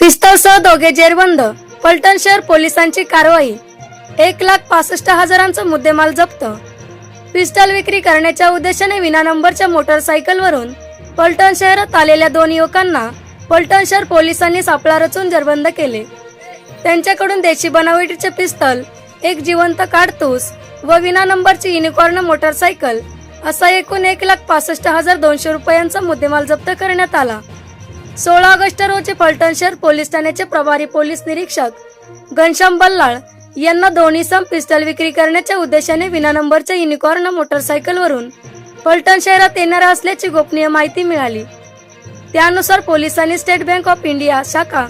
पिस्तलसह दोघे जेरबंद. फलटण शहर पोलिसांची कारवाई. 1,65,000चा मुद्देमाल जप्त. पिस्टल विक्री करण्याच्या उद्देशाने विना नंबरच्या मोटरसायकलवरून फलटण शहरात आलेल्या 2 युवकांना फलटण शहर पोलिसांनी सापळा रचून जेरबंद केले. त्यांच्याकडून देशी बनावटीचे पिस्तल, एक जिवंत काडतूस व विना नंबरची युनिकॉर्न मोटरसायकल असा एकूण 1,65,200 रुपयांचा मुद्देमाल जप्त करण्यात आला. 16 ऑगस्ट रोजी फलटण शहर पोलीस ठाण्याचे प्रभारी पोलीस निरीक्षक घनश्याम बल्लाळ यांना 2 इसम पिस्टल विक्री करण्याच्या उद्देशाने विना नंबरच्या युनिकॉर्न मोटरसायकलवरून फलटण शहरात येणार असल्याची गोपनीय माहिती मिळाली. त्यानुसार पोलिसांनी स्टेट बँक ऑफ इंडिया शाखा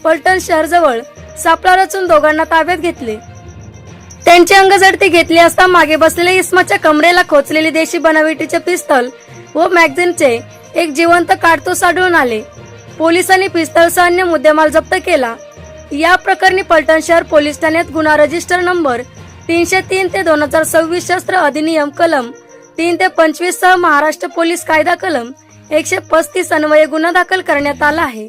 फलटण शहराजवळ सापळा रचून दोघांना ताब्यात घेतले. त्यांची अंगझडती घेतली असता मागे बसलेल्या इसमाच्या कमरेला खोचलेली देशी बनावटीचे पिस्तल व मॅगझिनचे एक जिवंत काडतूस आढळून आले. पोलिसांनी पिस्तलसह अन्य मुद्देमाल जप्त केला. या प्रकरणी फलटण शहर पोलीस ठाण्यात गुन्हा रजिस्टर नंबर 303 ते 2026 शस्त्र अधिनियम कलम 3 ते 25 सह महाराष्ट्र पोलीस कायदा कलम 135 अन्वये गुन्हा दाखल करण्यात आला आहे.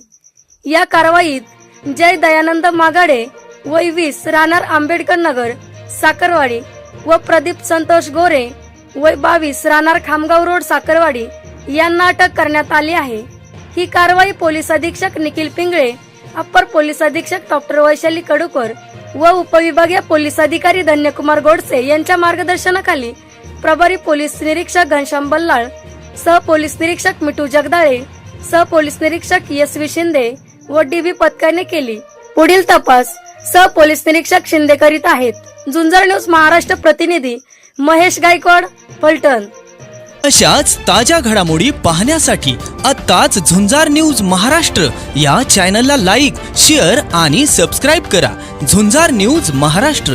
या कारवाईत जय दयानंद मागाडे वय 20 राहणार आंबेडकर नगर साखरवाडी व प्रदीप संतोष गोरे वय 22 राहणार खामगाव रोड साखरवाडी यांना अटक करण्यात आली आहे. ही कारवाई पोलीस अधीक्षक निखिल पिंगळे, अप्पर पोलीस अधीक्षक डॉक्टर वैशाली कडूकर व उपविभागीय पोलीस अधिकारी धन्यकुमार गोडसे यांच्या मार्गदर्शनाखाली प्रभारी पोलीस निरीक्षक घनश्याम बल्लाळ, सह पोलीस निरीक्षक मिठू जगदाळे, सह पोलीस निरीक्षक SV शिंदे व DB पथकाने केली. पुढील तपास सह पोलीस निरीक्षक शिंदे करीत आहेत. झुंजार न्यूज महाराष्ट्र प्रतिनिधी महेश गायकवाड, फलटण. अशाच ताज्या घडामोडी पाहण्यासाठी आत्ताच झुंजार न्यूज महाराष्ट्र या चॅनलला लाईक, शेअर आणि सबस्क्राईब करा. झुंजार न्यूज महाराष्ट्र.